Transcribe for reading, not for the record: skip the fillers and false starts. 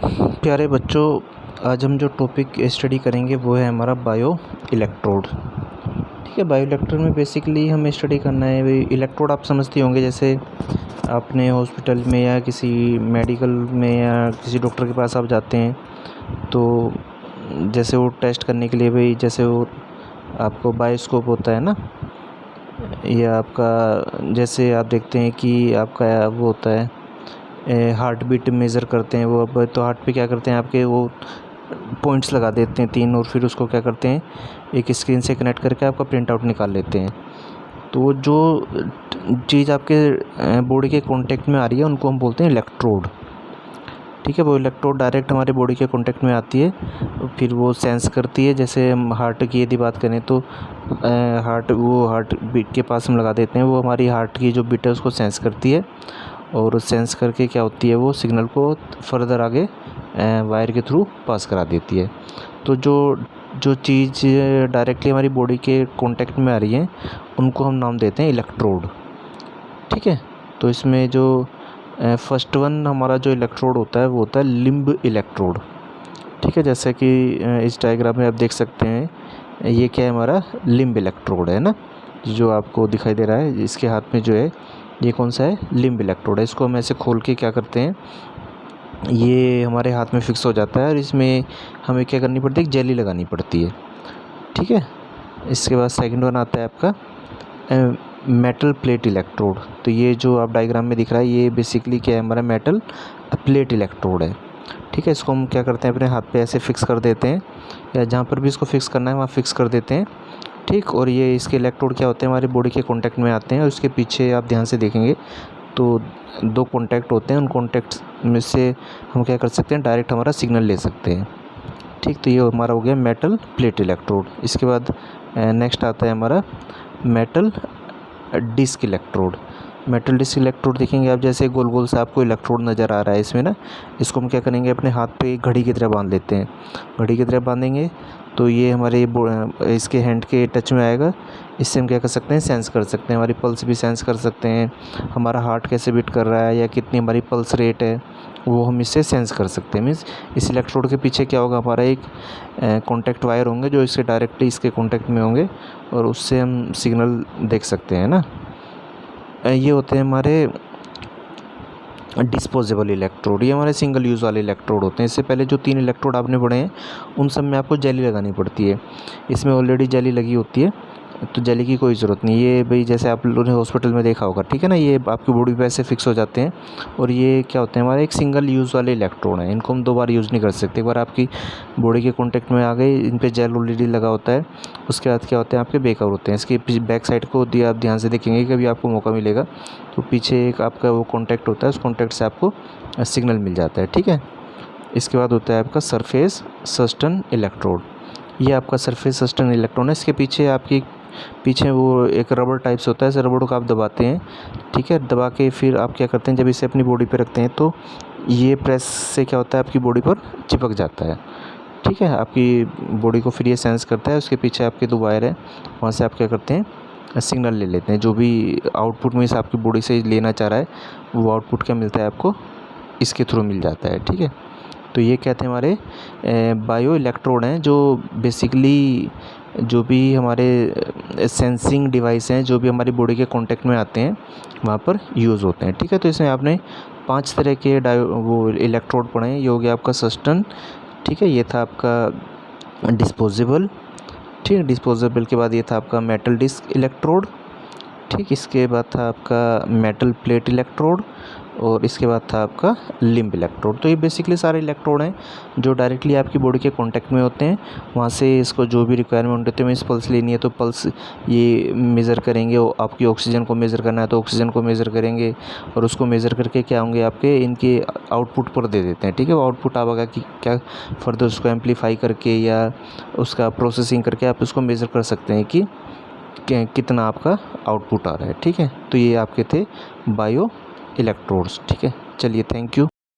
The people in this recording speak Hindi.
प्यारे बच्चों, आज हम जो टॉपिक स्टडी करेंगे वो है हमारा बायो इलेक्ट्रोड। ठीक है, बायो इलेक्ट्रोड में बेसिकली हमें स्टडी करना है वही इलेक्ट्रोड। आप समझते होंगे, जैसे आपने हॉस्पिटल में या किसी मेडिकल में या किसी डॉक्टर के पास आप जाते हैं तो जैसे वो टेस्ट करने के लिए भाई जैसे वो आपको बायोस्कोप होता है ना, या आपका जैसे आप देखते हैं कि आपका वो होता है हार्ट बीट मेज़र करते हैं। वो अब तो हार्ट पे क्या करते हैं, आपके वो पॉइंट्स लगा देते हैं 3 और फिर उसको क्या करते हैं एक स्क्रीन से कनेक्ट करके आपका प्रिंट आउट निकाल लेते हैं। तो जो चीज़ आपके बॉडी के कांटेक्ट में आ रही है उनको हम बोलते हैं इलेक्ट्रोड। ठीक है, वो इलेक्ट्रोड डायरेक्ट हमारे बॉडी के कांटेक्ट में आती है, फिर वो सेंस करती है। जैसे हम हार्ट की यदि बात करें तो हार्ट बीट के पास हम लगा देते हैं, वो हमारी हार्ट की जो बीट है उसको सेंस करती है और सेंस करके क्या होती है वो सिग्नल को फर्दर आगे वायर के थ्रू पास करा देती है। तो जो चीज़ डायरेक्टली हमारी बॉडी के कांटेक्ट में आ रही है उनको हम नाम देते हैं इलेक्ट्रोड। ठीक है, तो इसमें जो फर्स्ट वन हमारा जो इलेक्ट्रोड होता है वो होता है लिम्ब इलेक्ट्रोड। ठीक है, जैसे कि इस डायग्राम में आप देख सकते हैं, ये क्या है, हमारा लिम्ब इलेक्ट्रोड है ना, जो आपको दिखाई दे रहा है। इसके हाथ में जो है ये कौन सा है, लिम्ब इलेक्ट्रोड है। इसको हम ऐसे खोल के क्या करते हैं, ये हमारे हाथ में फिक्स हो जाता है और इसमें हमें क्या करनी पड़ती है, जेली लगानी पड़ती है। ठीक है, इसके बाद सेकंड वन आता है आपका मेटल प्लेट इलेक्ट्रोड। तो ये जो आप डायग्राम में दिख रहा है ये बेसिकली क्या है, हमारा मेटल प्लेट इलेक्ट्रोड है। ठीक है, इसको हम क्या करते हैं अपने हाथ पे ऐसे फिक्स कर देते हैं, या जहाँ पर भी इसको फिक्स करना है वहाँ फिक्स कर देते हैं। ठीक, और ये इसके इलेक्ट्रोड क्या होते हैं, हमारी बॉडी के कांटेक्ट में आते हैं और उसके पीछे आप ध्यान से देखेंगे तो 2 कॉन्टैक्ट होते हैं। उन कॉन्टैक्ट्स में से हम क्या कर सकते हैं, डायरेक्ट हमारा सिग्नल ले सकते हैं। ठीक, तो ये हमारा हो गया मेटल प्लेट इलेक्ट्रोड। इसके बाद नेक्स्ट आता है हमारा metal disc electrode. Metal disc electrode देखेंगे आप, जैसे गोल गोल सा आपको इलेक्ट्रोड नज़र आ रहा है इसमें ना, इसको हम क्या करेंगे अपने हाथ पे घड़ी की तरह बांध लेते हैं। घड़ी की तरह बांधेंगे तो ये हमारे इसके हैंड के टच में आएगा। इससे हम क्या कर सकते हैं, सेंस कर सकते हैं, हमारी पल्स भी सेंस कर सकते हैं, हमारा हार्ट कैसे बीट कर रहा है या कितनी हमारी पल्स रेट है वो हम इससे सेंस कर सकते हैं। मीन्स इस इलेक्ट्रोड के पीछे क्या होगा, हमारा एक कॉन्टैक्ट वायर होंगे जो इससे डायरेक्टली इसके कॉन्टैक्ट में होंगे और उससे हम सिग्नल देख सकते हैं ना। ये होते हैं हमारे डिस्पोजेबल इलेक्ट्रोड। ये हमारे सिंगल यूज़ वाले इलेक्ट्रोड होते हैं। इससे पहले जो 3 इलेक्ट्रोड आपने पढ़े हैं उन सब में आपको जेली लगानी पड़ती है। इसमें ऑलरेडी जेली लगी होती है तो जेली की कोई ज़रूरत नहीं। ये भाई जैसे आप लोगों ने हॉस्पिटल में देखा होगा, ठीक है ना, ये आपकी बॉडी पे ऐसे फिक्स हो जाते हैं और ये क्या होते हैं, हमारे एक सिंगल यूज़ वाले इलेक्ट्रोड हैं। इनको हम 2 बार यूज़ नहीं कर सकते। एक बार आपकी बॉडी के कॉन्टेक्ट में आ गए, इन पर जेल ऑलरेडी लगा होता है, उसके बाद क्या होते हैं आपके बेकार होते हैं। इसकी बैक साइड को दिया आप ध्यान से देखेंगे, कभी आपको मौका मिलेगा तो पीछे एक आपका वो कॉन्टैक्ट होता है, उस कॉन्टैक्ट से आपको सिग्नल मिल जाता है। ठीक है, इसके बाद होता है आपका सरफेस सस्टेन इलेक्ट्रोड। ये आपका सरफेस सस्टेन इलेक्ट्रोड है। इसके पीछे वो एक रबर टाइप से होता है, इस रबर को आप दबाते हैं। ठीक है, दबा के फिर आप क्या करते हैं, जब इसे अपनी बॉडी पे रखते हैं तो ये प्रेस से क्या होता है आपकी बॉडी पर चिपक जाता है। ठीक है, आपकी बॉडी को फिर ये सेंस करता है। उसके पीछे आपके 2 वायर है, वहाँ से आप क्या करते हैं सिग्नल ले लेते हैं। जो भी आउटपुट में से आपकी बॉडी से लेना चाह रहा है वो आउटपुट क्या मिलता है आपको, इसके थ्रू मिल जाता है। ठीक है, तो ये कहते हैं हमारे बायो इलेक्ट्रोड हैं, जो बेसिकली जो भी हमारे सेंसिंग डिवाइस हैं, जो भी हमारी बॉडी के कांटेक्ट में आते हैं वहाँ पर यूज़ होते हैं। ठीक है, तो इसमें आपने 5 तरह के वो इलेक्ट्रोड पढ़े हैं। ये हो गया आपका सस्टेन। ठीक है, ये था आपका डिस्पोजेबल। ठीक है, डिस्पोजेबल के बाद ये था आपका मेटल डिस्क इलेक्ट्रोड। ठीक, इसके बाद था आपका मेटल प्लेट इलेक्ट्रोड और इसके बाद था आपका लिम्ब इलेक्ट्रोड। तो ये बेसिकली सारे इलेक्ट्रोड हैं जो डायरेक्टली आपकी बॉडी के कांटेक्ट में होते हैं। वहाँ से इसको जो भी रिक्वायरमेंट होती है, मीन्स पल्स लेनी है तो पल्स ये मेज़र करेंगे, और आपकी ऑक्सीजन को मेज़र करना है तो ऑक्सीजन को मेज़र करेंगे और उसको मेज़र करके क्या होंगे आपके इनके आउटपुट पर दे देते हैं। ठीक है, वो आउटपुट आएगा कि क्या फर्दर उसको एम्पलीफाई करके या उसका प्रोसेसिंग करके आप उसको मेज़र कर सकते हैं कि कितना आपका आउटपुट आ रहा है। ठीक है, तो ये आपके थे बायो इलेक्ट्रोड्स। ठीक है, चलिए, थैंक यू।